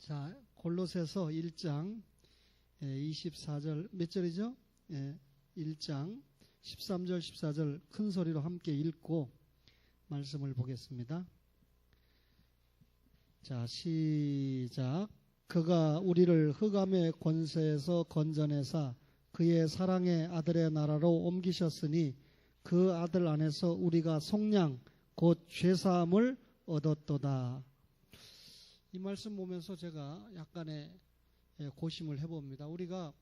자, 골로새서 1장 24절 몇 절이죠? 1장 13절 14절 큰 소리로 함께 읽고 말씀을 보겠습니다. 자, 시작. 그가 우리를 흑암의 권세에서 건져내사 그의 사랑의 아들의 나라로 옮기셨으니 그 아들 안에서 우리가 속량 곧 죄사함을 얻었도다. 이 말씀 보면서 제가 약간의 고심을 해봅니다. 우리가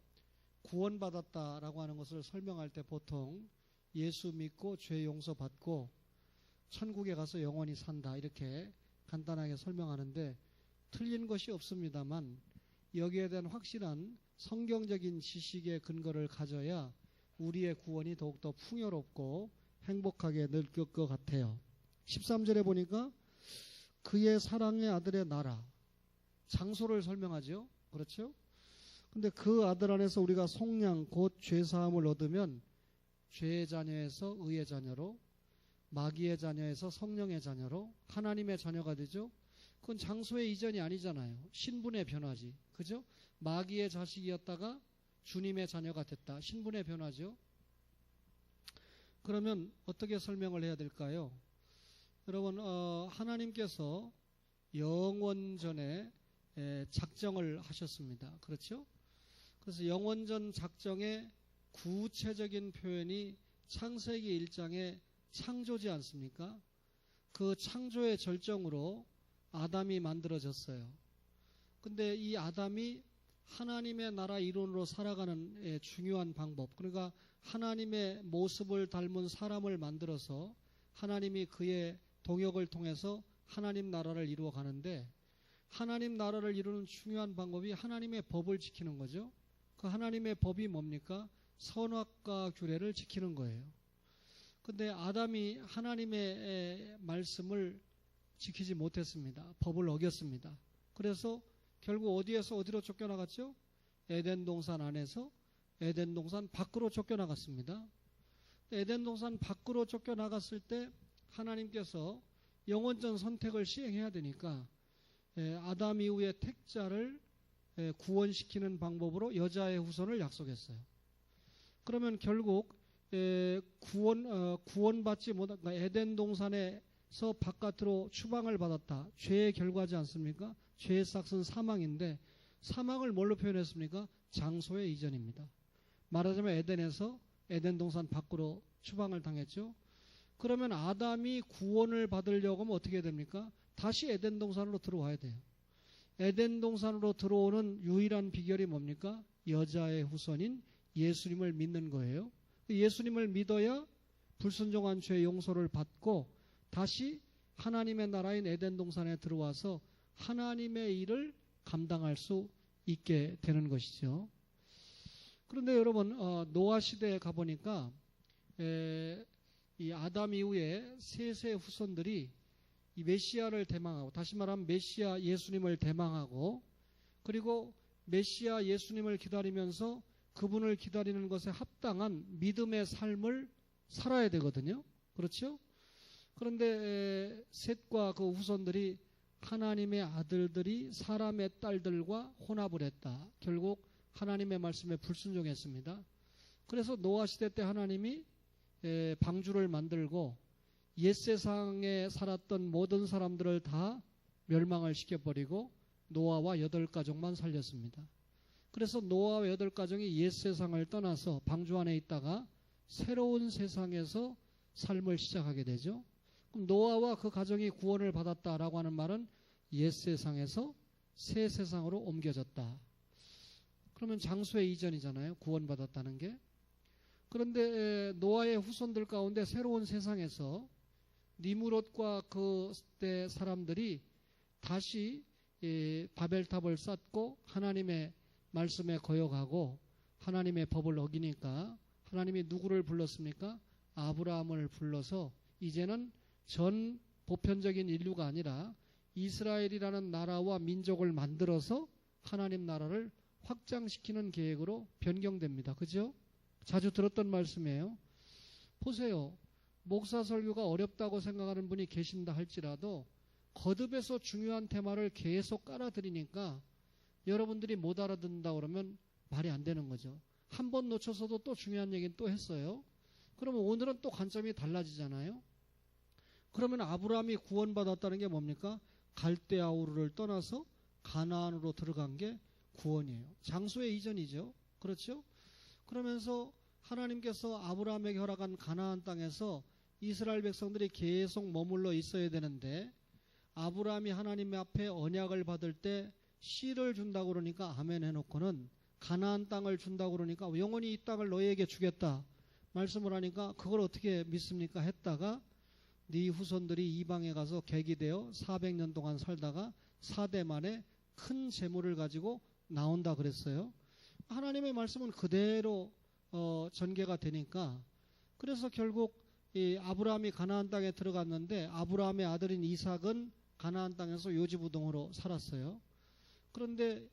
구원받았다라고 하는 것을 설명할 때 보통 예수 믿고 죄 용서받고 천국에 가서 영원히 산다 이렇게 간단하게 설명하는데 틀린 것이 없습니다만 여기에 대한 확실한 성경적인 지식의 근거를 가져야 우리의 구원이 더욱더 풍요롭고 행복하게 느낄 것 같아요. 13절에 보니까 그의 사랑의 아들의 나라, 장소를 설명하죠. 그렇죠? 근데 그 아들 안에서 우리가 속량 곧 죄사함을 얻으면 죄의 자녀에서 의의 자녀로, 마귀의 자녀에서 성령의 자녀로 하나님의 자녀가 되죠. 그건 장소의 이전이 아니잖아요. 신분의 변화지. 그죠? 마귀의 자식이었다가 주님의 자녀가 됐다. 신분의 변화죠. 그러면 어떻게 설명을 해야 될까요? 여러분, 하나님께서 영원전에 작정을 하셨습니다. 그렇죠? 그래서 영원전 작정의 구체적인 표현이 창세기 1장의 창조지 않습니까? 그 창조의 절정으로 아담이 만들어졌어요. 근데 이 아담이 하나님의 나라 이론으로 살아가는 중요한 방법, 그러니까 하나님의 모습을 닮은 사람을 만들어서 하나님이 그의 동역을 통해서 하나님 나라를 이루어 가는데, 하나님 나라를 이루는 중요한 방법이 하나님의 법을 지키는 거죠. 그 하나님의 법이 뭡니까? 선악과 규례를 지키는 거예요. 근데 아담이 하나님의 말씀을 지키지 못했습니다. 법을 어겼습니다. 그래서 결국 어디에서 어디로 쫓겨나갔죠? 에덴 동산 안에서 에덴 동산 밖으로 쫓겨나갔습니다. 에덴 동산 밖으로 쫓겨나갔을 때 하나님께서 영원전 선택을 시행해야 되니까 아담 이후의 택자를 구원시키는 방법으로 여자의 후손을 약속했어요. 그러면 결국 구원받지 못한, 그러니까 에덴 동산에서 바깥으로 추방을 받았다. 죄의 결과지 않습니까? 죄의 싹은 사망인데, 사망을 뭘로 표현했습니까? 장소의 이전입니다. 말하자면 에덴에서 에덴 동산 밖으로 추방을 당했죠. 그러면 아담이 구원을 받으려고 하면 어떻게 됩니까? 다시 에덴 동산으로 들어와야 돼요. 에덴 동산으로 들어오는 유일한 비결이 뭡니까? 여자의 후손인 예수님을 믿는 거예요. 예수님을 믿어야 불순종한 죄 용서를 받고 다시 하나님의 나라인 에덴 동산에 들어와서 하나님의 일을 감당할 수 있게 되는 것이죠. 그런데 여러분, 노아 시대에 가보니까 이 아담 이후에 셋의 후손들이 이 메시아를 대망하고, 다시 말하면 메시아 예수님을 대망하고, 그리고 메시아 예수님을 기다리면서 그분을 기다리는 것에 합당한 믿음의 삶을 살아야 되거든요. 그렇죠? 그런데 셋과 그 후손들이 하나님의 아들들이 사람의 딸들과 혼합을 했다. 결국 하나님의 말씀에 불순종했습니다. 그래서 노아 시대 때 하나님이 방주를 만들고 옛세상에 살았던 모든 사람들을 다 멸망을 시켜버리고 노아와 8가족만 살렸습니다. 그래서 노아와 8가족이 옛세상을 떠나서 방주 안에 있다가 새로운 세상에서 삶을 시작하게 되죠. 그럼 노아와 그 가정이 구원을 받았다라고 하는 말은 옛세상에서 새 세상으로 옮겨졌다. 그러면 장소의 이전이잖아요. 구원받았다는 게. 그런데 노아의 후손들 가운데 새로운 세상에서 니무롯과 그때 사람들이 다시 바벨탑을 쌓고 하나님의 말씀에 거역하고 하나님의 법을 어기니까 하나님이 누구를 불렀습니까? 아브라함을 불러서 이제는 전 보편적인 인류가 아니라 이스라엘이라는 나라와 민족을 만들어서 하나님 나라를 확장시키는 계획으로 변경됩니다. 그죠? 자주 들었던 말씀이에요. 보세요. 목사 설교가 어렵다고 생각하는 분이 계신다 할지라도 거듭에서 중요한 테마를 계속 깔아드리니까 여러분들이 못 알아듣는다 그러면 말이 안 되는 거죠. 한 번 놓쳐서도 또 중요한 얘기는 또 했어요. 그러면 오늘은 또 관점이 달라지잖아요. 그러면 아브라함이 구원받았다는 게 뭡니까? 갈대아 우르를 떠나서 가나안으로 들어간 게 구원이에요. 장소의 이전이죠. 그렇죠? 그러면서 하나님께서 아브라함에게 허락한 가나안 땅에서 이스라엘 백성들이 계속 머물러 있어야 되는데 아브라함이 하나님 앞에 언약을 받을 때 씨를 준다고 그러니까 아멘 해놓고는 가나안 땅을 준다고 그러니까 영원히 이 땅을 너희에게 주겠다 말씀을 하니까 그걸 어떻게 믿습니까? 했다가 네 후손들이 이방에 가서 객이되어 400년 동안 살다가 4대 만에 큰 재물을 가지고 나온다 그랬어요. 하나님의 말씀은 그대로 전개가 되니까 그래서 결국 이 아브라함이 가나안 땅에 들어갔는데 아브라함의 아들인 이삭은 가나안 땅에서 요지부동으로 살았어요. 그런데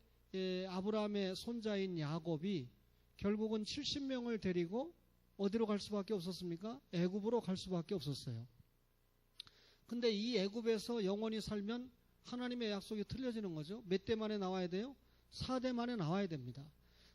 아브라함의 손자인 야곱이 결국은 70명을 데리고 어디로 갈 수밖에 없었습니까? 애굽으로 갈 수밖에 없었어요. 근데 이 애굽에서 영원히 살면 하나님의 약속이 틀려지는 거죠. 몇 대 만에 나와야 돼요? 4대 만에 나와야 됩니다.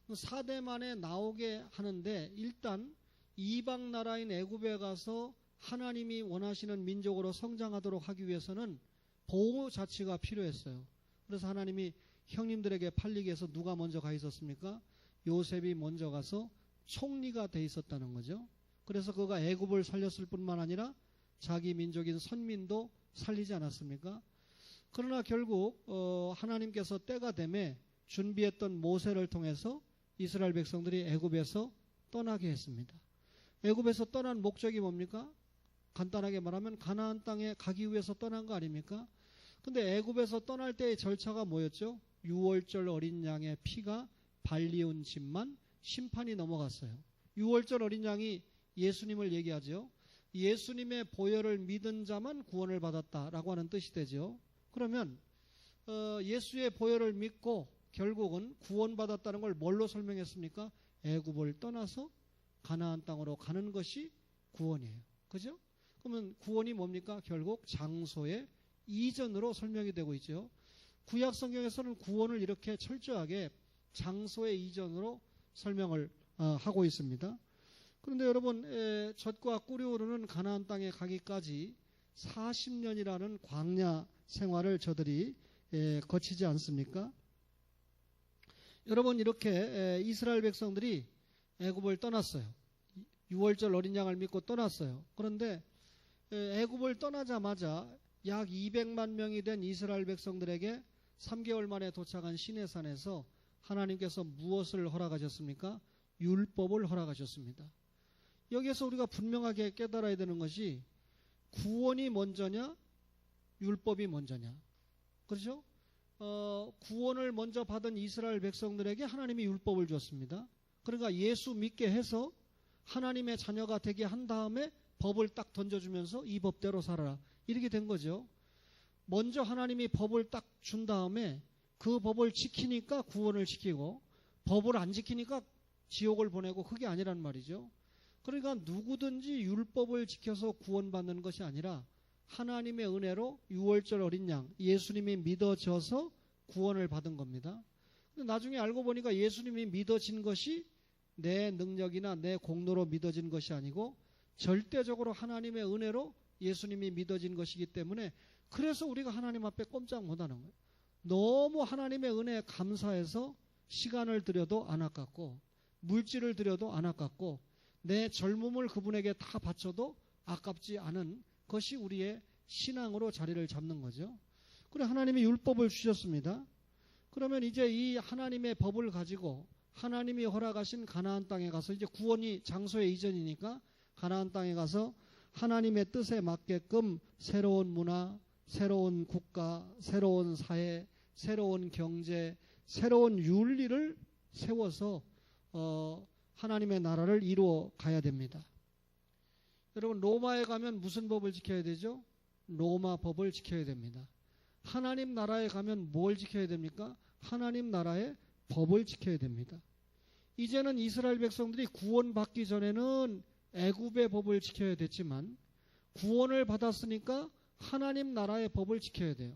4대 만에 나오게 하는데 일단 이방 나라인 애굽에 가서 하나님이 원하시는 민족으로 성장하도록 하기 위해서는 보호 자치가 필요했어요. 그래서 하나님이 형님들에게 팔리기 위해서 누가 먼저 가 있었습니까? 요셉이 먼저 가서 총리가 돼 있었다는 거죠. 그래서 그가 애굽을 살렸을 뿐만 아니라 자기 민족인 선민도 살리지 않았습니까? 그러나 결국 하나님께서 때가 되매 준비했던 모세를 통해서 이스라엘 백성들이 애굽에서 떠나게 했습니다. 애굽에서 떠난 목적이 뭡니까? 간단하게 말하면 가나안 땅에 가기 위해서 떠난 거 아닙니까? 근데 애굽에서 떠날 때의 절차가 뭐였죠? 6월절 어린 양의 피가 발리운 집만 심판이 넘어갔어요. 6월절 어린 양이 예수님을 얘기하죠. 예수님의 보혈을 믿은 자만 구원을 받았다라고 하는 뜻이 되죠. 그러면 예수의 보혈을 믿고 결국은 구원받았다는 걸 뭘로 설명했습니까? 애굽을 떠나서 가나안 땅으로 가는 것이 구원이에요. 그죠? 그러면 구원이 뭡니까? 결국 장소의 이전으로 설명이 되고 있죠. 구약 성경에서는 구원을 이렇게 철저하게 장소의 이전으로 설명을 하고 있습니다. 그런데 여러분 젖과 꿀이 흐르는 가나안 땅에 가기까지 40년이라는 광야 생활을 저들이 거치지 않습니까? 여러분 이렇게 이스라엘 백성들이 애굽을 떠났어요. 6월절 어린 양을 믿고 떠났어요. 그런데 애굽을 떠나자마자 약 200만 명이 된 이스라엘 백성들에게 3개월 만에 도착한 시내산에서 하나님께서 무엇을 허락하셨습니까? 율법을 허락하셨습니다. 여기에서 우리가 분명하게 깨달아야 되는 것이 구원이 먼저냐 율법이 먼저냐. 그렇죠? 구원을 먼저 받은 이스라엘 백성들에게 하나님이 율법을 줬습니다. 그러니까 예수 믿게 해서 하나님의 자녀가 되게 한 다음에 법을 딱 던져주면서 이 법대로 살아라. 이렇게 된 거죠. 먼저 하나님이 법을 딱 준 다음에 그 법을 지키니까 구원을 시키고 법을 안 지키니까 지옥을 보내고 그게 아니란 말이죠. 그러니까 누구든지 율법을 지켜서 구원받는 것이 아니라 하나님의 은혜로 6월절 어린 양 예수님이 믿어져서 구원을 받은 겁니다. 근데 나중에 알고 보니까 예수님이 믿어진 것이 내 능력이나 내 공로로 믿어진 것이 아니고 절대적으로 하나님의 은혜로 예수님이 믿어진 것이기 때문에 그래서 우리가 하나님 앞에 꼼짝 못하는 거예요. 너무 하나님의 은혜에 감사해서 시간을 들여도 안 아깝고 물질을 들여도 안 아깝고 내 젊음을 그분에게 다 바쳐도 아깝지 않은 것이 우리의 신앙으로 자리를 잡는 거죠. 그래 하나님이 율법을 주셨습니다. 그러면 이제 이 하나님의 법을 가지고 하나님이 허락하신 가나안 땅에 가서 이제 구원이 장소의 이전이니까 가나안 땅에 가서 하나님의 뜻에 맞게끔 새로운 문화, 새로운 국가, 새로운 사회, 새로운 경제, 새로운 윤리를 세워서 하나님의 나라를 이루어 가야 됩니다. 여러분 로마에 가면 무슨 법을 지켜야 되죠? 로마 법을 지켜야 됩니다. 하나님 나라에 가면 뭘 지켜야 됩니까? 하나님 나라의 법을 지켜야 됩니다. 이제는 이스라엘 백성들이 구원받기 전에는 애굽의 법을 지켜야 됐지만 구원을 받았으니까 하나님 나라의 법을 지켜야 돼요.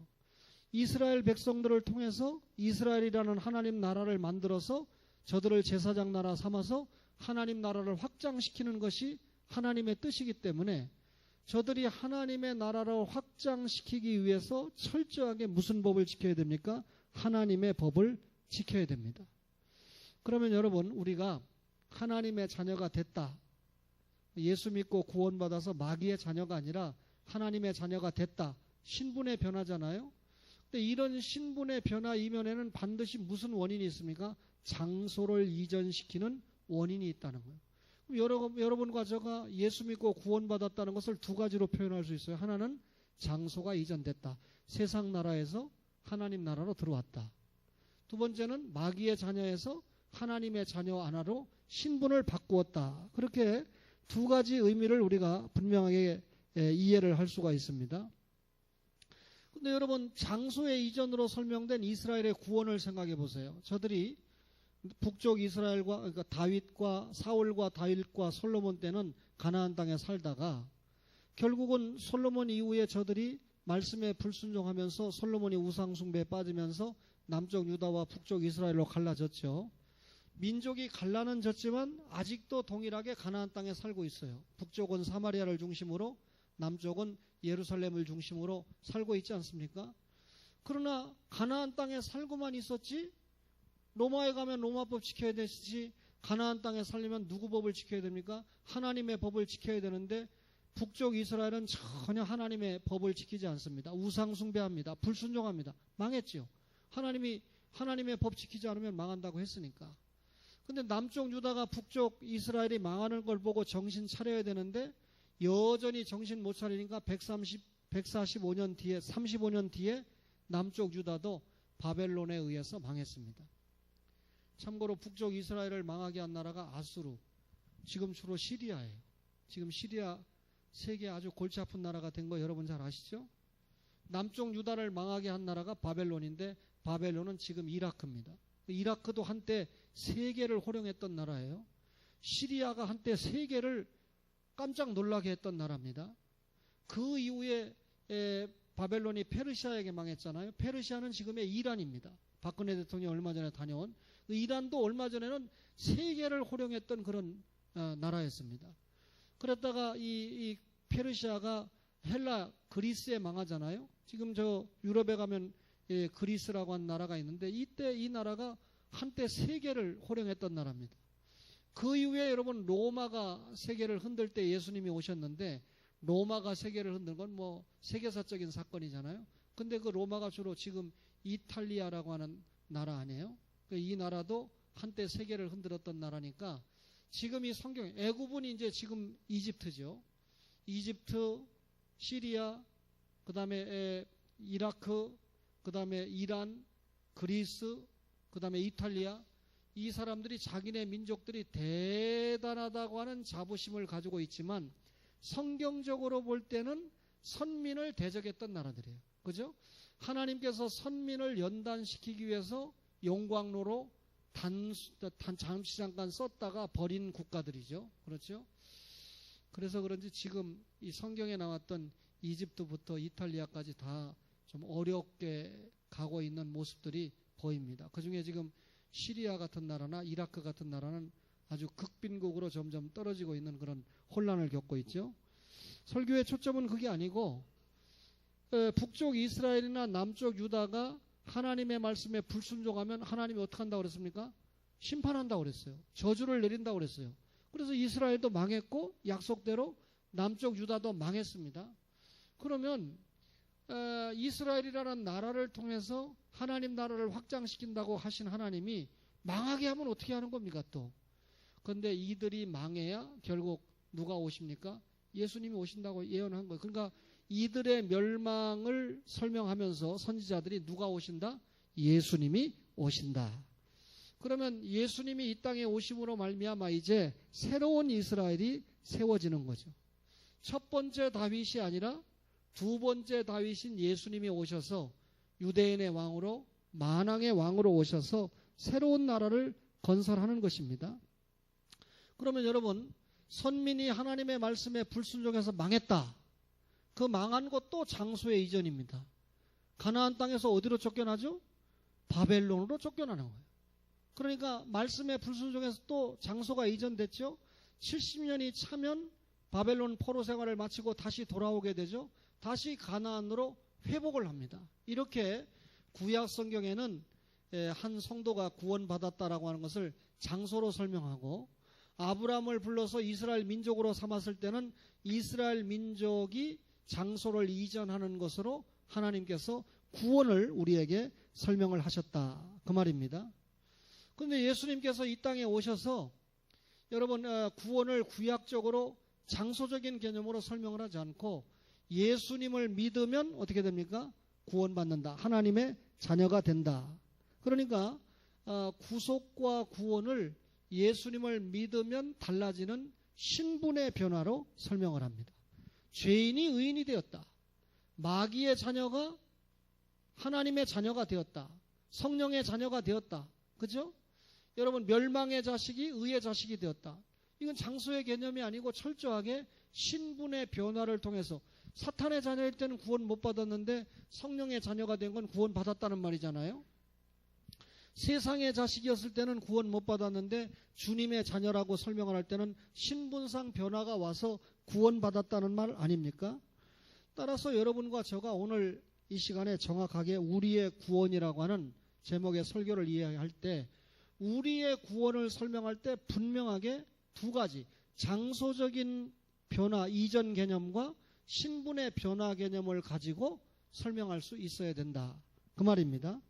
이스라엘 백성들을 통해서 이스라엘이라는 하나님 나라를 만들어서 저들을 제사장 나라 삼아서 하나님 나라를 확장시키는 것이 하나님의 뜻이기 때문에 저들이 하나님의 나라를 확장시키기 위해서 철저하게 무슨 법을 지켜야 됩니까? 하나님의 법을 지켜야 됩니다. 그러면 여러분, 우리가 하나님의 자녀가 됐다. 예수 믿고 구원받아서 마귀의 자녀가 아니라 하나님의 자녀가 됐다. 신분의 변화잖아요. 근데 이런 신분의 변화 이면에는 반드시 무슨 원인이 있습니까? 장소를 이전시키는 원인이 있다는 거예요. 그럼 여러분과 제가 예수 믿고 구원받았다는 것을 두 가지로 표현할 수 있어요. 하나는 장소가 이전됐다. 세상 나라에서 하나님 나라로 들어왔다. 두 번째는 마귀의 자녀에서 하나님의 자녀 하나로 신분을 바꾸었다. 그렇게 두 가지 의미를 우리가 분명하게 이해를 할 수가 있습니다. 근데 여러분, 장소의 이전으로 설명된 이스라엘의 구원을 생각해 보세요. 저들이 북쪽 이스라엘과, 그러니까 다윗과 사울과 다윗과 솔로몬 때는 가나안 땅에 살다가 결국은 솔로몬 이후에 저들이 말씀에 불순종하면서 솔로몬이 우상숭배에 빠지면서 남쪽 유다와 북쪽 이스라엘로 갈라졌죠. 민족이 갈라는졌지만 아직도 동일하게 가나안 땅에 살고 있어요. 북쪽은 사마리아를 중심으로, 남쪽은 예루살렘을 중심으로 살고 있지 않습니까? 그러나 가나안 땅에 살고만 있었지 로마에 가면 로마법 지켜야 되지, 가나안 땅에 살려면 누구 법을 지켜야 됩니까? 하나님의 법을 지켜야 되는데 북쪽 이스라엘은 전혀 하나님의 법을 지키지 않습니다. 우상 숭배합니다. 불순종합니다. 망했죠. 하나님의 법 지키지 않으면 망한다고 했으니까. 근데 남쪽 유다가 북쪽 이스라엘이 망하는 걸 보고 정신 차려야 되는데 여전히 정신 못 차리니까 145년 뒤에, 35년 뒤에 남쪽 유다도 바벨론에 의해서 망했습니다. 참고로 북쪽 이스라엘을 망하게 한 나라가 아수르, 지금 주로 시리아예요. 지금 시리아 세계 아주 골치 아픈 나라가 된 거 여러분 잘 아시죠? 남쪽 유다를 망하게 한 나라가 바벨론인데 바벨론은 지금 이라크입니다. 이라크도 한때 세계를 호령했던 나라예요. 시리아가 한때 세계를 깜짝 놀라게 했던 나라입니다. 그 이후에 바벨론이 페르시아에게 망했잖아요. 페르시아는 지금의 이란입니다. 박근혜 대통령이 얼마 전에 다녀온 이란도 얼마 전에는 세계를 호령했던 그런 나라였습니다. 그랬다가 이 페르시아가 헬라 그리스에 망하잖아요. 지금 저 유럽에 가면 그리스라고 한 나라가 있는데 이때 이 나라가 한때 세계를 호령했던 나라입니다. 그 이후에 여러분 로마가 세계를 흔들 때 예수님이 오셨는데 로마가 세계를 흔든 건 뭐 세계사적인 사건이잖아요. 근데 그 로마가 주로 지금 이탈리아라고 하는 나라 아니에요? 이 나라도 한때 세계를 흔들었던 나라니까 지금 이 성경, 애굽은 이제 지금 이집트죠. 이집트, 시리아, 그 다음에 이라크, 그 다음에 이란, 그리스, 그 다음에 이탈리아, 이 사람들이 자기네 민족들이 대단하다고 하는 자부심을 가지고 있지만 성경적으로 볼 때는 선민을 대적했던 나라들이에요. 그죠? 하나님께서 선민을 연단시키기 위해서 용광로로 잠시 잠깐 썼다가 버린 국가들이죠. 그렇죠? 그래서 그런지 지금 이 성경에 나왔던 이집트부터 이탈리아까지 다 좀 어렵게 가고 있는 모습들이 보입니다. 그중에 지금 시리아 같은 나라나 이라크 같은 나라는 아주 극빈국으로 점점 떨어지고 있는 그런 혼란을 겪고 있죠. 설교의 초점은 그게 아니고 북쪽 이스라엘이나 남쪽 유다가 하나님의 말씀에 불순종하면 하나님이 어떻게 한다고 그랬습니까? 심판한다고 그랬어요. 저주를 내린다고 그랬어요. 그래서 이스라엘도 망했고 약속대로 남쪽 유다도 망했습니다. 그러면 이스라엘이라는 나라를 통해서 하나님 나라를 확장시킨다고 하신 하나님이 망하게 하면 어떻게 하는 겁니까 또? 그런데 이들이 망해야 결국 누가 오십니까? 예수님이 오신다고 예언한 거예요. 그러니까 이들의 멸망을 설명하면서 선지자들이 누가 오신다? 예수님이 오신다. 그러면 예수님이 이 땅에 오심으로 말미암아 이제 새로운 이스라엘이 세워지는 거죠. 첫 번째 다윗이 아니라 두 번째 다윗인 예수님이 오셔서 유대인의 왕으로 만왕의 왕으로 오셔서 새로운 나라를 건설하는 것입니다. 그러면 여러분 선민이 하나님의 말씀에 불순종해서 망했다. 그 망한 것도 장소의 이전입니다. 가나안 땅에서 어디로 쫓겨나죠? 바벨론으로 쫓겨나는 거예요. 그러니까 말씀의 불순종에서 또 장소가 이전됐죠. 70년이 차면 바벨론 포로 생활을 마치고 다시 돌아오게 되죠. 다시 가나안으로 회복을 합니다. 이렇게 구약 성경에는 한 성도가 구원받았다라고 하는 것을 장소로 설명하고, 아브라함을 불러서 이스라엘 민족으로 삼았을 때는 이스라엘 민족이 장소를 이전하는 것으로 하나님께서 구원을 우리에게 설명을 하셨다, 그 말입니다. 그런데 예수님께서 이 땅에 오셔서 여러분 구원을 구약적으로 장소적인 개념으로 설명을 하지 않고 예수님을 믿으면 어떻게 됩니까? 구원받는다. 하나님의 자녀가 된다. 그러니까 구속과 구원을 예수님을 믿으면 달라지는 신분의 변화로 설명을 합니다. 죄인이 의인이 되었다. 마귀의 자녀가 하나님의 자녀가 되었다. 성령의 자녀가 되었다. 그죠? 여러분, 멸망의 자식이 의의 자식이 되었다. 이건 장소의 개념이 아니고 철저하게 신분의 변화를 통해서, 사탄의 자녀일 때는 구원 못 받았는데 성령의 자녀가 된 건 구원 받았다는 말이잖아요. 세상의 자식이었을 때는 구원 못 받았는데 주님의 자녀라고 설명을 할 때는 신분상 변화가 와서 구원 받았다는 말 아닙니까? 따라서 여러분과 제가 오늘 이 시간에 정확하게 우리의 구원이라고 하는 제목의 설교를 이해할 때, 우리의 구원을 설명할 때 분명하게 두 가지, 장소적인 변화 이전 개념과 신분의 변화 개념을 가지고 설명할 수 있어야 된다, 그 말입니다.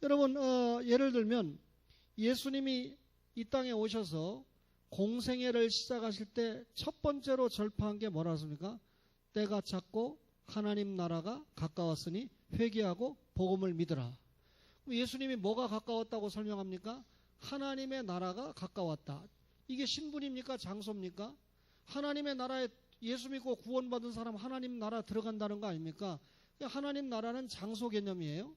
여러분, 예를 들면 예수님이 이 땅에 오셔서 공생애를 시작하실 때 첫 번째로 절파한 게 뭐라습니까? 때가 찼고 하나님 나라가 가까웠으니 회개하고 복음을 믿으라. 예수님이 뭐가 가까웠다고 설명합니까? 하나님의 나라가 가까웠다. 이게 신분입니까? 장소입니까? 하나님의 나라에 예수 믿고 구원받은 사람 하나님 나라 들어간다는 거 아닙니까? 하나님 나라는 장소 개념이에요.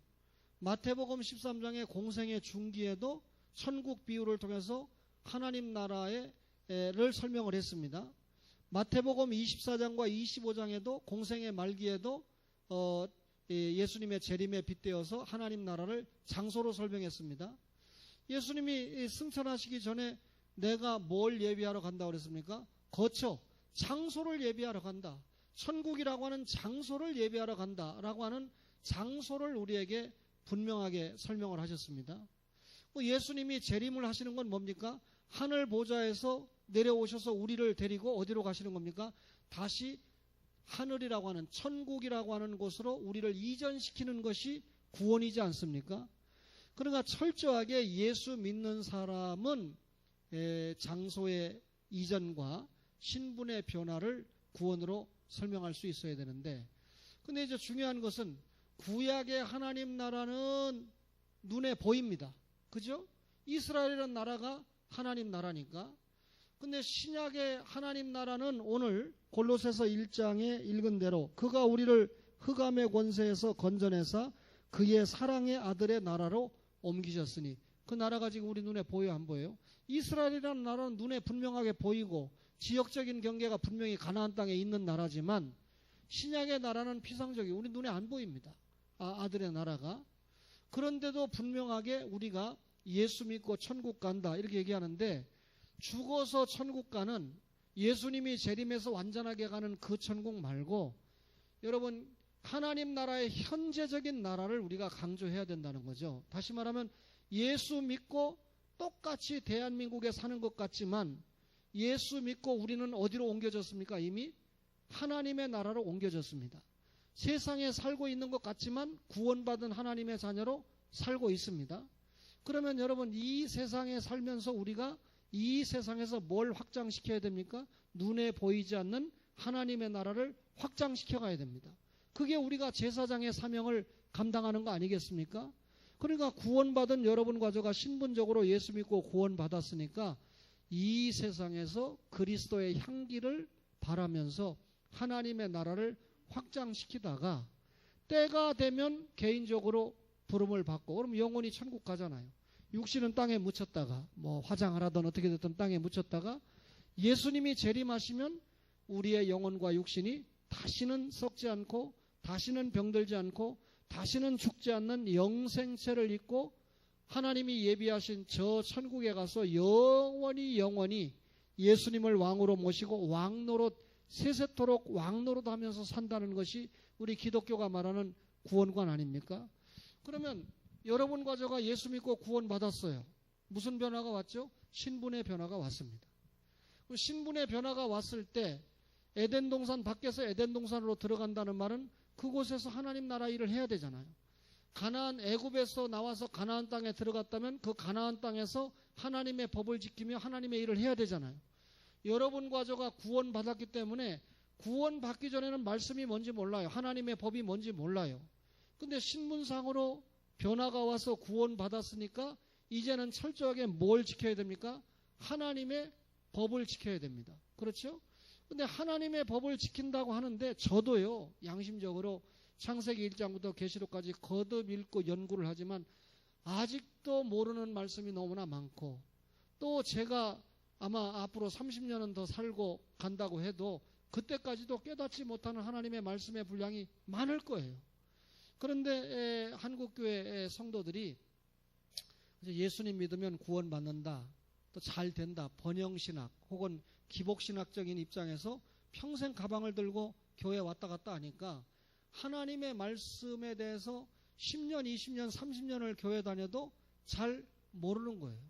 마태복음 13장의 공생의 중기에도 천국 비유를 통해서 하나님 나라를 설명을 했습니다. 마태복음 24장과 25장에도 공생의 말기에도 예수님의 재림에 빗대어서 하나님 나라를 장소로 설명했습니다. 예수님이 승천하시기 전에 내가 뭘 예비하러 간다고 그랬습니까? 거처, 장소를 예비하러 간다. 천국이라고 하는 장소를 예비하러 간다라고 하는 장소를 우리에게 분명하게 설명을 하셨습니다. 예수님이 재림을 하시는 건 뭡니까? 하늘 보좌에서 내려오셔서 우리를 데리고 어디로 가시는 겁니까? 다시 하늘이라고 하는, 천국이라고 하는 곳으로 우리를 이전시키는 것이 구원이지 않습니까? 그러니까 철저하게 예수 믿는 사람은 장소의 이전과 신분의 변화를 구원으로 설명할 수 있어야 되는데, 근데 이제 중요한 것은 구약의 하나님 나라는 눈에 보입니다. 그죠? 이스라엘이라는 나라가 하나님 나라니까. 근데 신약의 하나님 나라는 오늘 골로새서 1장에 읽은 대로 그가 우리를 흑암의 권세에서 건져내사 그의 사랑의 아들의 나라로 옮기셨으니, 그 나라가 지금 우리 눈에 보여요, 안 보여요? 이스라엘이라는 나라는 눈에 분명하게 보이고 지역적인 경계가 분명히 가나안 땅에 있는 나라지만, 신약의 나라는 피상적이 우리 눈에 안 보입니다. 아들의 나라가. 그런데도 분명하게 우리가 예수 믿고 천국 간다 이렇게 얘기하는데, 죽어서 천국 가는, 예수님이 재림해서 완전하게 가는 그 천국 말고, 여러분 하나님 나라의 현재적인 나라를 우리가 강조해야 된다는 거죠. 다시 말하면 예수 믿고 똑같이 대한민국에 사는 것 같지만 예수 믿고 우리는 어디로 옮겨졌습니까? 이미 하나님의 나라로 옮겨졌습니다. 세상에 살고 있는 것 같지만 구원받은 하나님의 자녀로 살고 있습니다. 그러면 여러분, 이 세상에 살면서 우리가 이 세상에서 뭘 확장시켜야 됩니까? 눈에 보이지 않는 하나님의 나라를 확장시켜 가야 됩니다. 그게 우리가 제사장의 사명을 감당하는 거 아니겠습니까? 그러니까 구원받은 여러분과 저가 신분적으로 예수 믿고 구원받았으니까 이 세상에서 그리스도의 향기를 바라면서 하나님의 나라를 확장시키다가 때가 되면 개인적으로 부름을 받고, 그럼 영원히 천국 가잖아요. 육신은 땅에 묻혔다가 뭐 화장하라든 어떻게 됐든 땅에 묻혔다가 예수님이 재림하시면 우리의 영혼과 육신이 다시는 썩지 않고 다시는 병들지 않고 다시는 죽지 않는 영생체를 입고 하나님이 예비하신 저 천국에 가서 영원히 예수님을 왕으로 모시고 왕노릇 세세토록 왕노릇 하면서 산다는 것이 우리 기독교가 말하는 구원관 아닙니까? 그러면 여러분과 저가 예수 믿고 구원받았어요. 무슨 변화가 왔죠? 신분의 변화가 왔습니다. 신분의 변화가 왔을 때 에덴 동산 밖에서 에덴 동산으로 들어간다는 말은 그곳에서 하나님 나라 일을 해야 되잖아요. 가나안 애굽에서 나와서 가나안 땅에 들어갔다면 그 가나안 땅에서 하나님의 법을 지키며 하나님의 일을 해야 되잖아요. 여러분과 저가 구원받았기 때문에 구원받기 전에는 말씀이 뭔지 몰라요. 하나님의 법이 뭔지 몰라요. 근데 신분상으로 변화가 와서 구원받았으니까 이제는 철저하게 뭘 지켜야 됩니까? 하나님의 법을 지켜야 됩니다. 그렇죠? 근데 하나님의 법을 지킨다고 하는데 저도요, 양심적으로 창세기 1장부터 계시록까지 거듭 읽고 연구를 하지만 아직도 모르는 말씀이 너무나 많고, 또 제가 아마 앞으로 30년은 더 살고 간다고 해도 그때까지도 깨닫지 못하는 하나님의 말씀의 분량이 많을 거예요. 그런데 한국교회 성도들이 예수님 믿으면 구원받는다, 또 잘 된다, 번영신학 혹은 기복신학적인 입장에서 평생 가방을 들고 교회 왔다 갔다 하니까 하나님의 말씀에 대해서 10년, 20년, 30년을 교회 다녀도 잘 모르는 거예요.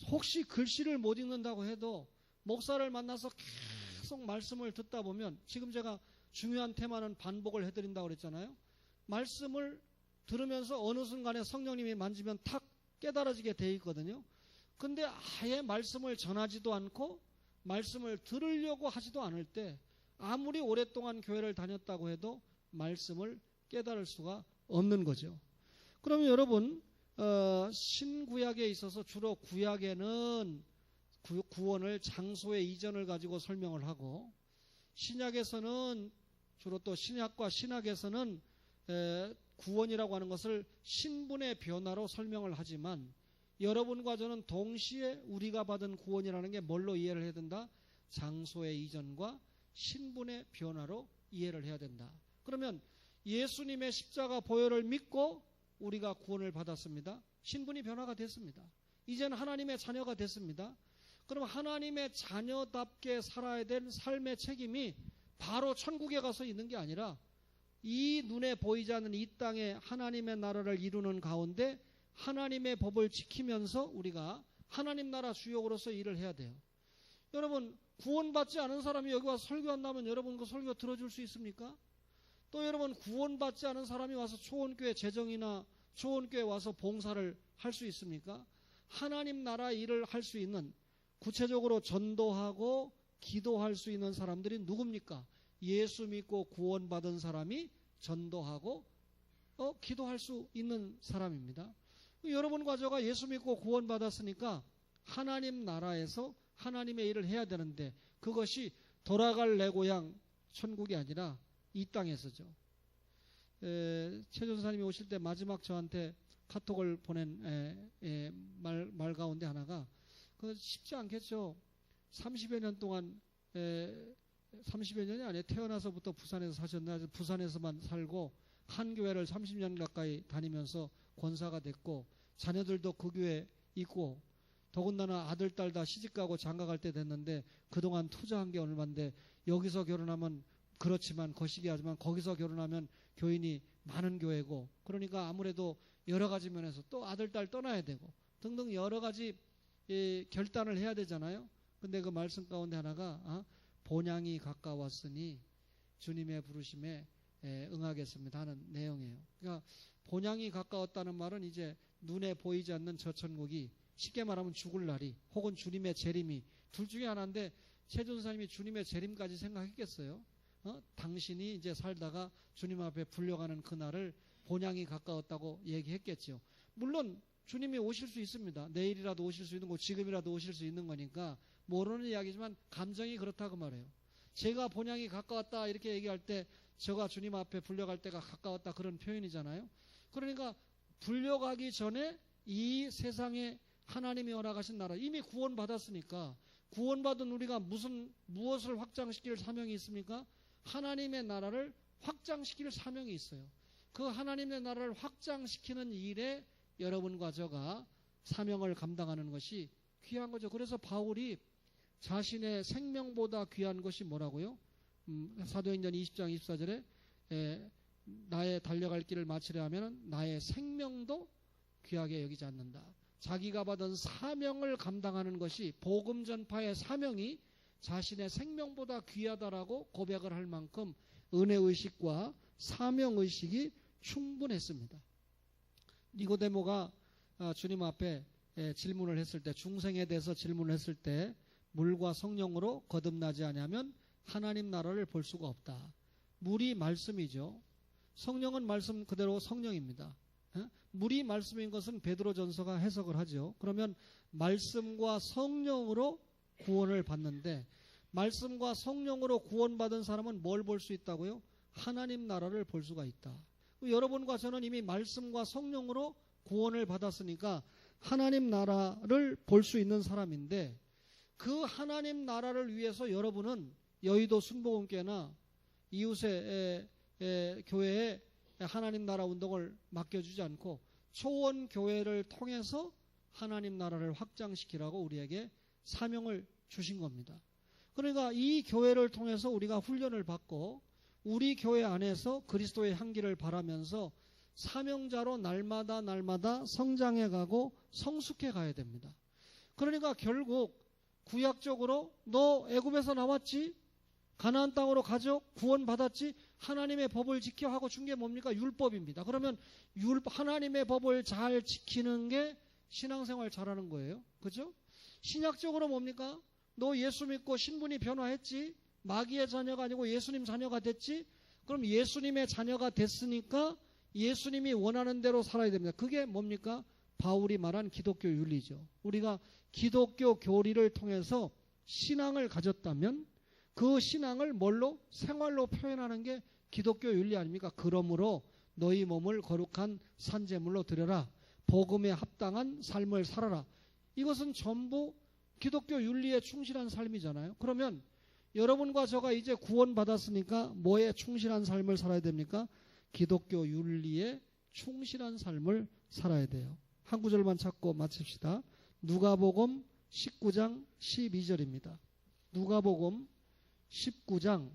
혹시 글씨를 못 읽는다고 해도 목사를 만나서 계속 말씀을 듣다 보면, 지금 제가 중요한 테마는 반복을 해드린다고 그랬잖아요. 말씀을 들으면서 어느 순간에 성령님이 만지면 탁 깨달아지게 돼 있거든요. 근데 아예 말씀을 전하지도 않고 말씀을 들으려고 하지도 않을 때 아무리 오랫동안 교회를 다녔다고 해도 말씀을 깨달을 수가 없는 거죠. 그러면 여러분, 신구약에 있어서 주로 구약에는 구원을 장소의 이전을 가지고 설명을 하고, 신약에서는 주로 또 신약과 신학에서는 구원이라고 하는 것을 신분의 변화로 설명을 하지만, 여러분과 저는 동시에 우리가 받은 구원이라는 게 뭘로 이해를 해야 된다? 장소의 이전과 신분의 변화로 이해를 해야 된다. 그러면 예수님의 십자가 보혈을 믿고 우리가 구원을 받았습니다. 신분이 변화가 됐습니다. 이제는 하나님의 자녀가 됐습니다. 그럼 하나님의 자녀답게 살아야 될 삶의 책임이 바로 천국에 가서 있는 게 아니라 이 눈에 보이지 않는 이 땅에 하나님의 나라를 이루는 가운데 하나님의 법을 지키면서 우리가 하나님 나라 주역으로서 일을 해야 돼요. 여러분, 구원받지 않은 사람이 여기 와서 설교한다면 여러분 그 설교 들어줄 수 있습니까? 또 여러분, 구원받지 않은 사람이 와서 초원교회 재정이나 초원교회 와서 봉사를 할 수 있습니까? 하나님 나라 일을 할 수 있는, 구체적으로 전도하고 기도할 수 있는 사람들이 누굽니까? 예수 믿고 구원받은 사람이 전도하고 기도할 수 있는 사람입니다. 여러분과 저가 예수 믿고 구원받았으니까 하나님 나라에서 하나님의 일을 해야 되는데, 그것이 돌아갈 내 고향 천국이 아니라 이 땅에서죠. 최 전사님이 오실 때 마지막 저한테 카톡을 보낸 말 가운데 하나가, 그 쉽지 않겠죠. 30여 년 동안 30여 년이 아니에요. 태어나서부터 부산에서 사셨나, 부산에서만 살고 한 교회를 30년 가까이 다니면서 권사가 됐고, 자녀들도 그 교회에 있고, 더군다나 아들, 딸 다 시집가고 장가갈 때 됐는데 그동안 투자한 게 얼마인데, 여기서 결혼하면 그렇지만 거시기하지만 거기서 결혼하면 교인이 많은 교회고, 그러니까 아무래도 여러 가지 면에서 또 아들, 딸 떠나야 되고 등등 여러 가지 결단을 해야 되잖아요. 근데 그 말씀 가운데 하나가 본향이 가까웠으니 주님의 부르심에 응하겠습니다 하는 내용이에요. 그러니까 본향이 가까웠다는 말은 이제 눈에 보이지 않는 저 천국이, 쉽게 말하면 죽을 날이 혹은 주님의 재림이 둘 중에 하나인데, 최 전사님이 주님의 재림까지 생각했겠어요? 당신이 이제 살다가 주님 앞에 불려가는 그날을 본향이 가까웠다고 얘기했겠죠. 물론 주님이 오실 수 있습니다. 내일이라도 오실 수 있는 거, 지금이라도 오실 수 있는 거니까 모르는 이야기지만 감정이 그렇다고 말해요. 제가 본향이 가까웠다 이렇게 얘기할 때 저가 주님 앞에 불려갈 때가 가까웠다, 그런 표현이잖아요. 그러니까 불려가기 전에 이 세상에 하나님이 허락하신 나라, 이미 구원받았으니까, 구원받은 우리가 무엇을 확장시킬 사명이 있습니까? 하나님의 나라를 확장시킬 사명이 있어요. 그 하나님의 나라를 확장시키는 일에 여러분과 저가 사명을 감당하는 것이 귀한 거죠. 그래서 바울이 자신의 생명보다 귀한 것이 뭐라고요? 사도행전 20장 24절에 나의 달려갈 길을 마치려 하면 나의 생명도 귀하게 여기지 않는다. 자기가 받은 사명을 감당하는 것이, 복음 전파의 사명이 자신의 생명보다 귀하다라고 고백을 할 만큼 은혜의식과 사명의식이 충분했습니다. 니고데모가 주님 앞에 질문을 했을 때, 중생에 대해서 질문을 했을 때 물과 성령으로 거듭나지 않으면 하나님 나라를 볼 수가 없다. 물이 말씀이죠. 성령은 말씀 그대로 성령입니다. 물이 말씀인 것은 베드로전서가 해석을 하죠. 그러면 말씀과 성령으로 구원을 받는데, 말씀과 성령으로 구원받은 사람은 뭘 볼 수 있다고요? 하나님 나라를 볼 수가 있다. 여러분과 저는 이미 말씀과 성령으로 구원을 받았으니까 하나님 나라를 볼 수 있는 사람인데, 그 하나님 나라를 위해서 여러분은 여의도 순복음교회나 이웃의 교회에 하나님 나라 운동을 맡겨주지 않고 초원교회를 통해서 하나님 나라를 확장시키라고 우리에게 사명을 주신 겁니다. 그러니까 이 교회를 통해서 우리가 훈련을 받고 우리 교회 안에서 그리스도의 향기를 바라면서 사명자로 날마다 성장해 가고 성숙해 가야 됩니다. 그러니까 결국 구약적으로 너 애굽에서 나왔지? 가나안 땅으로 가죠? 구원받았지? 하나님의 법을 지켜 하고 준 게 뭡니까? 율법입니다. 그러면 하나님의 법을 잘 지키는 게 신앙생활 잘하는 거예요. 그죠? 신약적으로 뭡니까? 너 예수 믿고 신분이 변화했지? 마귀의 자녀가 아니고 예수님 자녀가 됐지? 그럼 예수님의 자녀가 됐으니까 예수님이 원하는 대로 살아야 됩니다. 그게 뭡니까? 바울이 말한 기독교 윤리죠. 우리가 기독교 교리를 통해서 신앙을 가졌다면 그 신앙을 뭘로? 생활로 표현하는 게 기독교 윤리 아닙니까? 그러므로 너희 몸을 거룩한 산제물로 드려라. 복음에 합당한 삶을 살아라. 이것은 전부 기독교 윤리에 충실한 삶이잖아요. 그러면 여러분과 저가 이제 구원받았으니까 뭐에 충실한 삶을 살아야 됩니까? 기독교 윤리에 충실한 삶을 살아야 돼요. 한 구절만 찾고 마칩시다. 누가복음 19장 12절입니다. 누가복음 19장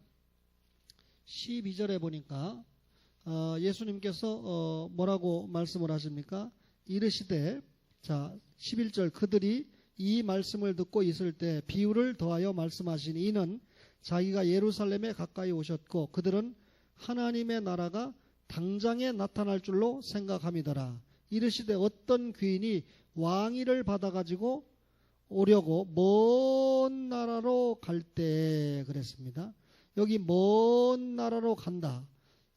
12절에 보니까 예수님께서 뭐라고 말씀을 하십니까? 이르시되, 자 11절, 그들이 이 말씀을 듣고 있을 때 비유를 더하여 말씀하시니 이는 자기가 예루살렘에 가까이 오셨고 그들은 하나님의 나라가 당장에 나타날 줄로 생각함이더라. 이르시되 어떤 귀인이 왕위를 받아가지고 오려고 먼 나라로 갈 때 그랬습니다. 여기 먼 나라로 간다.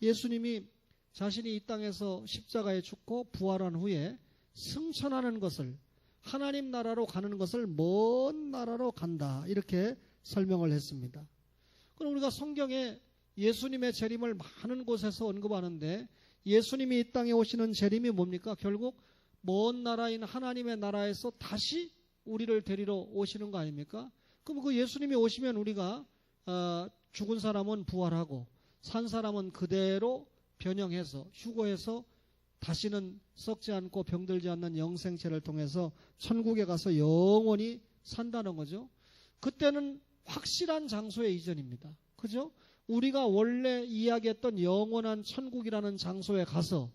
예수님이 자신이 이 땅에서 십자가에 죽고 부활한 후에 승천하는 것을, 하나님 나라로 가는 것을 먼 나라로 간다, 이렇게 설명을 했습니다. 그럼 우리가 성경에 예수님의 재림을 많은 곳에서 언급하는데 예수님이 이 땅에 오시는 재림이 뭡니까? 결국 먼 나라인 하나님의 나라에서 다시 우리를 데리러 오시는 거 아닙니까? 그럼 그 예수님이 오시면 우리가 죽은 사람은 부활하고 산 사람은 그대로 변형해서 휴거해서 다시는 썩지 않고 병들지 않는 영생체를 통해서 천국에 가서 영원히 산다는 거죠. 그때는 확실한 장소의 이전입니다. 그죠? 우리가 원래 이야기했던 영원한 천국이라는 장소에 가서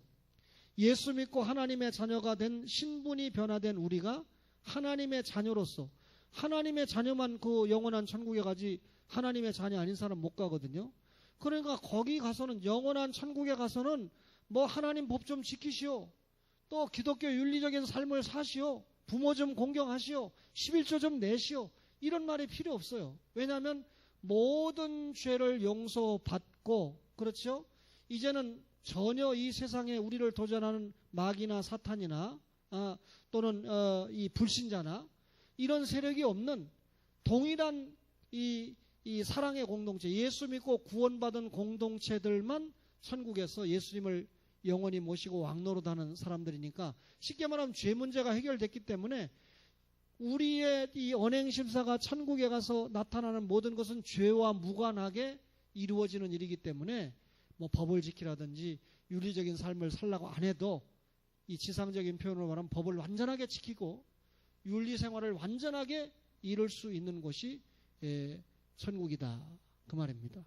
예수 믿고 하나님의 자녀가 된 신분이 변화된 우리가 하나님의 자녀로서, 하나님의 자녀만 그 영원한 천국에 가지 하나님의 자녀 아닌 사람 못 가거든요. 그러니까 거기 가서는, 영원한 천국에 가서는 뭐 하나님 법 좀 지키시오, 또 기독교 윤리적인 삶을 사시오, 부모 좀 공경하시오, 11조 좀 내시오, 이런 말이 필요 없어요. 왜냐하면 모든 죄를 용서받고, 그렇죠? 이제는 전혀 이 세상에 우리를 도전하는 마귀나 사탄이나 또는 이 불신자나 이런 세력이 없는 동일한 이 사랑의 공동체, 예수 믿고 구원받은 공동체들만 천국에서 예수님을 영원히 모시고 왕노릇하는 사람들이니까, 쉽게 말하면 죄 문제가 해결됐기 때문에 우리의 이 언행심사가 천국에 가서 나타나는 모든 것은 죄와 무관하게 이루어지는 일이기 때문에 뭐 법을 지키라든지 윤리적인 삶을 살라고 안 해도 이 지상적인 표현으로 말하면 법을 완전하게 지키고 윤리 생활을 완전하게 이룰 수 있는 곳이 천국이다. 그 말입니다.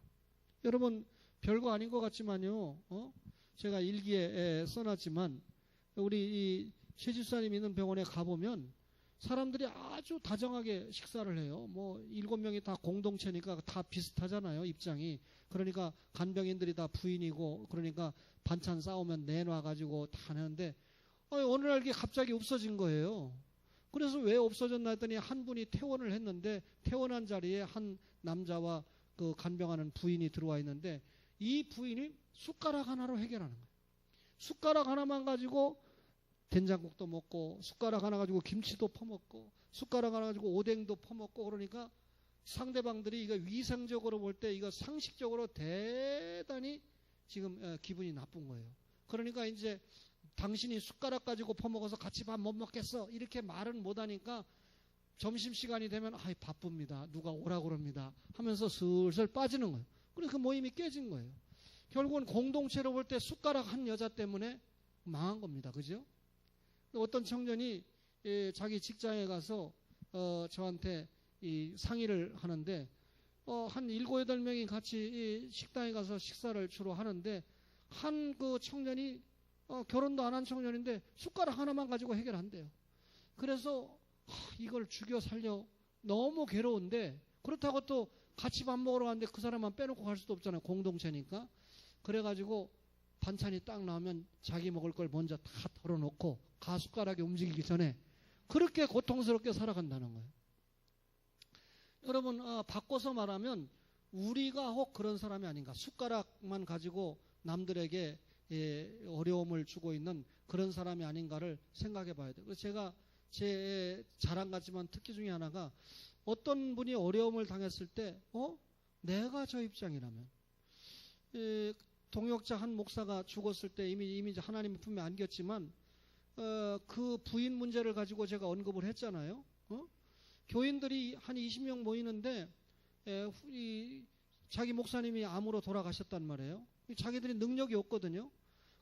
여러분 별거 아닌 것 같지만요. 제가 일기에 써놨지만 우리 이 최 집사님 있는 병원에 가보면 사람들이 아주 다정하게 식사를 해요. 뭐 7명이 다 공동체니까 다 비슷하잖아요. 입장이. 그러니까 간병인들이 다 부인이고 그러니까 반찬 싸우면 내놔가지고 다 하는데 어느 날 이게 갑자기 없어진 거예요. 그래서 왜 없어졌나 했더니 한 분이 퇴원을 했는데 퇴원한 자리에 한 남자와 그 간병하는 부인이 들어와 있는데 이 부인이 숟가락 하나로 해결하는 거예요. 숟가락 하나만 가지고 된장국도 먹고 숟가락 하나 가지고 김치도 퍼먹고 숟가락 하나 가지고 오뎅도 퍼먹고 그러니까 상대방들이 이거 위생적으로 볼 때 이거 상식적으로 대단히 지금 기분이 나쁜 거예요. 그러니까 이제 당신이 숟가락 가지고 퍼먹어서 같이 밥 못 먹겠어 이렇게 말은 못하니까 점심시간이 되면 아이 바쁩니다. 누가 오라고 그럽니다. 하면서 슬슬 빠지는 거예요. 그래서 그 모임이 깨진 거예요. 결국은 공동체로 볼 때 숟가락 한 여자 때문에 망한 겁니다. 그죠? 어떤 청년이 자기 직장에 가서 저한테 이 상의를 하는데 한 7, 8명이 같이 식당에 가서 식사를 주로 하는데 한 그 청년이 결혼도 안 한 청년인데 숟가락 하나만 가지고 해결한대요. 그래서 이걸 죽여 살려 너무 괴로운데 그렇다고 또 같이 밥 먹으러 가는데 그 사람만 빼놓고 갈 수도 없잖아요. 공동체니까. 그래가지고 반찬이 딱 나오면 자기 먹을 걸 먼저 다 덜어놓고 가숟가락이 움직이기 전에 그렇게 고통스럽게 살아간다는 거예요. 여러분 바꿔서 말하면 우리가 혹 그런 사람이 아닌가. 숟가락만 가지고 남들에게 어려움을 주고 있는 그런 사람이 아닌가를 생각해 봐야 돼요. 그래서 제가 제 자랑 같지만 특기 중에 하나가 어떤 분이 어려움을 당했을 때 내가 저 입장이라면 동역자 한 목사가 죽었을 때 이미 하나님의 품에 안겼지만 그 부인 문제를 가지고 제가 언급을 했잖아요. 교인들이 한 20명 모이는데 자기 목사님이 암으로 돌아가셨단 말이에요. 자기들이 능력이 없거든요.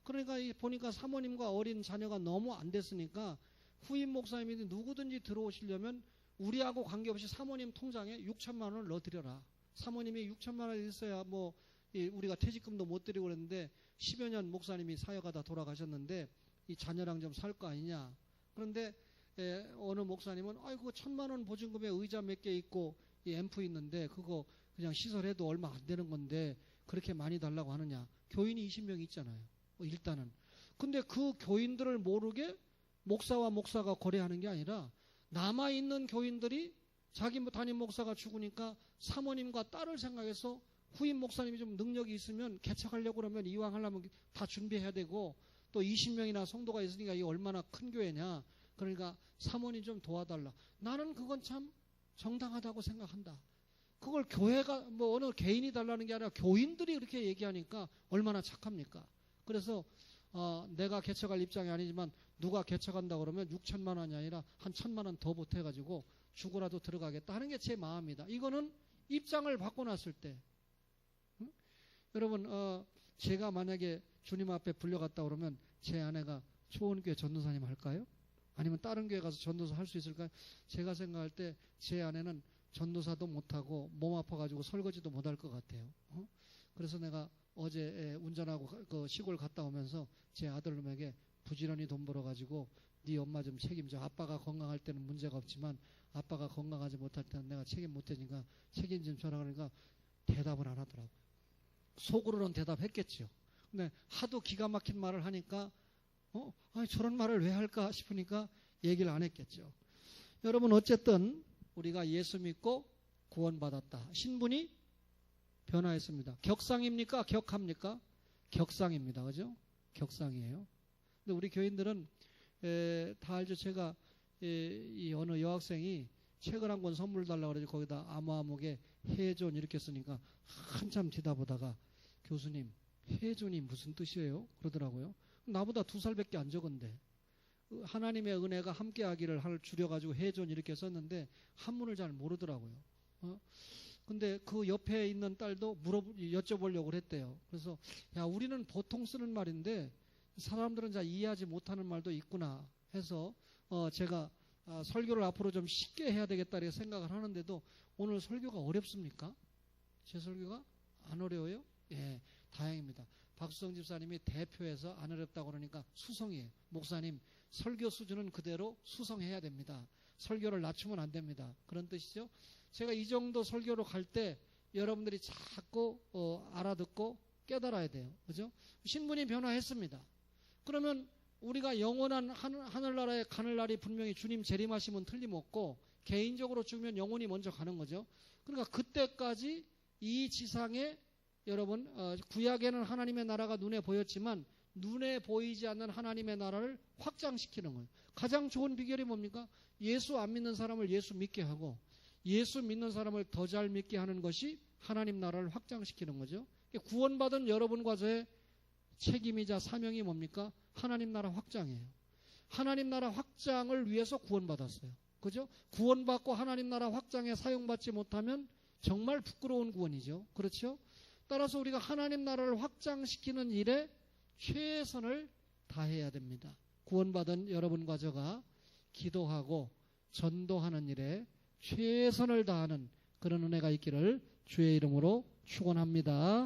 그러니까 보니까 사모님과 어린 자녀가 너무 안 됐으니까 후임 목사님이 누구든지 들어오시려면 우리하고 관계없이 사모님 통장에 6천만 원을 넣어드려라. 사모님이 6천만 원이 있어야 뭐 우리가 퇴직금도 못 드리고 그랬는데 10여 년 목사님이 사역하다 돌아가셨는데 이 자녀랑 좀 살 거 아니냐. 그런데 어느 목사님은 아이고 1,000만 원 보증금에 의자 몇 개 있고 이 앰프 있는데 그거 그냥 시설해도 얼마 안 되는 건데 그렇게 많이 달라고 하느냐. 교인이 20명 있잖아요. 일단은. 근데 그 교인들을 모르게 목사와 목사가 거래하는 게 아니라 남아있는 교인들이 자기 담임 목사가 죽으니까 사모님과 딸을 생각해서 후임 목사님이 좀 능력이 있으면 개척하려고 그러면 이왕 하려면 다 준비해야 되고 또 20명이나 성도가 있으니까 이게 얼마나 큰 교회냐. 그러니까 사모님 좀 도와달라. 나는 그건 참 정당하다고 생각한다. 그걸 교회가 뭐 어느 개인이 달라는 게 아니라 교인들이 그렇게 얘기하니까 얼마나 착합니까? 그래서 내가 개척할 입장이 아니지만 누가 개척한다 그러면 6천만 원이 아니라 한 1,000만 원 더 보태가지고 죽으라도 들어가겠다 하는 게 제 마음입니다. 이거는 입장을 바꿔놨을 때 여러분 제가 만약에 주님 앞에 불려갔다 그러면 제 아내가 초원교회 전도사님 할까요? 아니면 다른 교회 가서 전도사 할 수 있을까요? 제가 생각할 때 제 아내는 전도사도 못하고 몸 아파가지고 설거지도 못할 것 같아요. 그래서 내가 어제 운전하고 그 시골 갔다 오면서 제 아들놈에게 부지런히 돈 벌어가지고 네 엄마 좀 책임져. 아빠가 건강할 때는 문제가 없지만 아빠가 건강하지 못할 때는 내가 책임 못하니까 책임 좀 져라. 그러니까 대답을 안 하더라고요. 속으로는 대답했겠죠. 근데 하도 기가 막힌 말을 하니까 아니 저런 말을 왜 할까 싶으니까 얘기를 안 했겠죠. 여러분 어쨌든 우리가 예수 믿고 구원받았다. 신분이 변화했습니다. 격상입니까? 격합니까? 격상입니다. 그죠? 격상이에요. 근데 우리 교인들은 다 알죠. 제가 이 어느 여학생이 책을 한 권 선물 달라고 그러죠. 거기다 아무아무게 해존 이렇게 쓰니까 한참 뒤다보다가 교수님 해존이 무슨 뜻이에요? 그러더라고요. 나보다 2살밖에 안 적은데 하나님의 은혜가 함께하기를 줄여가지고 해존 이렇게 썼는데 한문을 잘 모르더라고요. 근데 그 옆에 있는 딸도 여쭤보려고 그랬대요. 그래서 야, 우리는 보통 쓰는 말인데 사람들은 잘 이해하지 못하는 말도 있구나 해서 제가 설교를 앞으로 좀 쉽게 해야 되겠다 이렇게 생각을 하는데도 오늘 설교가 어렵습니까? 제 설교가 안 어려워요? 예, 다행입니다. 박수성 집사님이 대표해서 안 어렵다고 그러니까 수성이에요. 목사님, 설교 수준은 그대로 수성해야 됩니다. 설교를 낮추면 안 됩니다. 그런 뜻이죠. 제가 이 정도 설교로 갈 때 여러분들이 자꾸 알아듣고 깨달아야 돼요. 그죠? 신분이 변화했습니다. 그러면 우리가 영원한 하늘나라에 가는 날이 분명히 주님 재림하시면 틀림없고 개인적으로 죽으면 영혼이 먼저 가는 거죠. 그러니까 그때까지 이 지상에 여러분 구약에는 하나님의 나라가 눈에 보였지만 눈에 보이지 않는 하나님의 나라를 확장시키는 거예요. 가장 좋은 비결이 뭡니까? 예수 안 믿는 사람을 예수 믿게 하고 예수 믿는 사람을 더 잘 믿게 하는 것이 하나님 나라를 확장시키는 거죠. 구원받은 여러분과 저의 책임이자 사명이 뭡니까? 하나님 나라 확장이에요. 하나님 나라 확장을 위해서 구원받았어요. 그죠? 구원받고 하나님 나라 확장에 사용받지 못하면 정말 부끄러운 구원이죠. 그렇죠? 따라서 우리가 하나님 나라를 확장시키는 일에 최선을 다해야 됩니다. 구원받은 여러분과 저가 기도하고 전도하는 일에 최선을 다하는 그런 은혜가 있기를 주의 이름으로 축원합니다.